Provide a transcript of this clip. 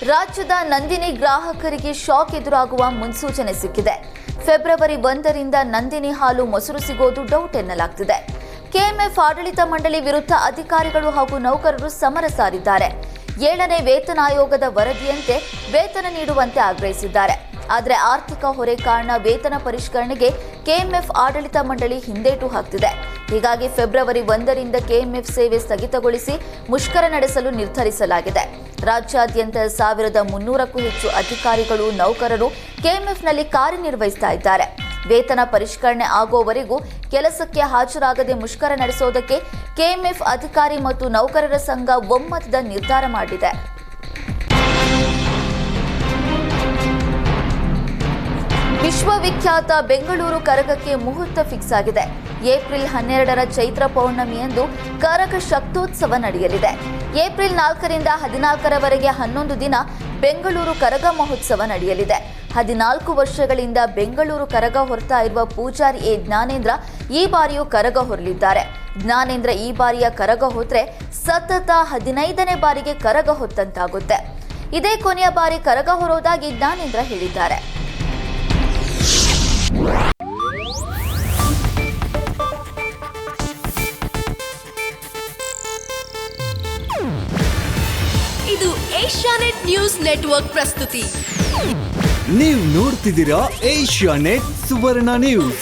ರಾಜ್ಯದ ನಂದಿನಿ ಗ್ರಾಹಕರಿಗೆ ಶಾಕ್ ಎದುರಾಗುವ ಮುನ್ಸೂಚನೆ ಸಿಕ್ಕಿದೆ. ಫೆಬ್ರವರಿ 1ರಿಂದ ನಂದಿನಿ ಹಾಲು ಮೊಸರು ಸಿಗೋದು ಡೌಟ್ ಎನ್ನಲಾಗ್ತಿದೆ. ಕೆಎಂಎಫ್ ಆಡಳಿತ ಮಂಡಳಿ ವಿರುದ್ಧ ಅಧಿಕಾರಿಗಳು ಹಾಗೂ ನೌಕರರು ಸಮರ ಸಾರಿದ್ದಾರೆ. 7ನೇ ವೇತನ ಆಯೋಗದ ವರದಿಯಂತೆ ವೇತನ ನೀಡುವಂತೆ ಆಗ್ರಹಿಸಿದ್ದಾರೆ. ಆದರೆ ಆರ್ಥಿಕ ಹೊರೆ ಕಾರಣ ವೇತನ ಪರಿಷ್ಕರಣೆಗೆ ಕೆಎಂಎಫ್ ಆಡಳಿತ ಮಂಡಳಿ ಹಿಂದೇಟು ಹಾಕ್ತಿದೆ. ಹೀಗಾಗಿ ಫೆಬ್ರವರಿ 1ರಿಂದ ಕೆಎಂಎಫ್ ಸೇವೆ ಸ್ಥಗಿತಗೊಳಿಸಿ ಮುಷ್ಕರ ನಡೆಸಲು ನಿರ್ಧರಿಸಲಾಗಿದೆ. ರಾಜ್ಯಾದ್ಯಂತ 1300ಕ್ಕೂ ಹೆಚ್ಚು ಅಧಿಕಾರಿಗಳು ನೌಕರರು ಕೆಎಂಎಫ್ನಲ್ಲಿ ಕಾರ್ಯನಿರ್ವಹಿಸ್ತಾ ಇದ್ದಾರೆ. ವೇತನ ಪರಿಷ್ಕರಣೆ ಆಗುವವರೆಗೂ ಕೆಲಸಕ್ಕೆ ಹಾಜರಾಗದೆ ಮುಷ್ಕರ ನಡೆಸೋದಕ್ಕೆ ಕೆಎಂಎಫ್ ಅಧಿಕಾರಿ ಮತ್ತು ನೌಕರರ ಸಂಘ ಒಮ್ಮತದ ನಿರ್ಧಾರ ಮಾಡಿದೆ. ವಿಶ್ವವಿಖ್ಯಾತ ಬೆಂಗಳೂರು ಕರಗಕ್ಕೆ ಮುಹೂರ್ತ ಫಿಕ್ಸ್ ಆಗಿದೆ. ಏಪ್ರಿಲ್ 12ರ ಚೈತ್ರ ಪೌರ್ಣಮಿಯಂದು ಕರಗ ಶಕ್ತೋತ್ಸವ ನಡೆಯಲಿದೆ. ಏಪ್ರಿಲ್ 4ರಿಂದ 14ರವರೆಗೆ 11 ದಿನ ಬೆಂಗಳೂರು ಕರಗ ಮಹೋತ್ಸವ ನಡೆಯಲಿದೆ. 14 ವರ್ಷಗಳಿಂದ ಬೆಂಗಳೂರು ಕರಗ ಹೊರ್ತಾ ಇರುವ ಪೂಜಾರಿ ಎ ಜ್ಞಾನೇಂದ್ರ ಈ ಬಾರಿಯೂ ಕರಗ ಹೊರಲಿದ್ದಾರೆ. ಜ್ಞಾನೇಂದ್ರ ಈ ಬಾರಿಯ ಕರಗ ಹೊತ್ತರೆ ಸತತ 15ನೇ ಬಾರಿಗೆ ಕರಗ ಹೊತ್ತಂತಾಗುತ್ತೆ. ಇದೇ ಕೊನೆಯ ಬಾರಿ ಕರಗ ಹೊರೋದಾಗಿ ಜ್ಞಾನೇಂದ್ರ ಹೇಳಿದ್ದಾರೆ. ಇದು ಏಷ್ಯಾನೆಟ್ ನ್ಯೂಸ್ ನೆಟ್ವರ್ಕ್ ಪ್ರಸ್ತುತಿ. ನೀವು ನೋಡ್ತಿದ್ದೀರಾ ಏಷ್ಯಾನೆಟ್ ಸುವರ್ಣ ನ್ಯೂಸ್.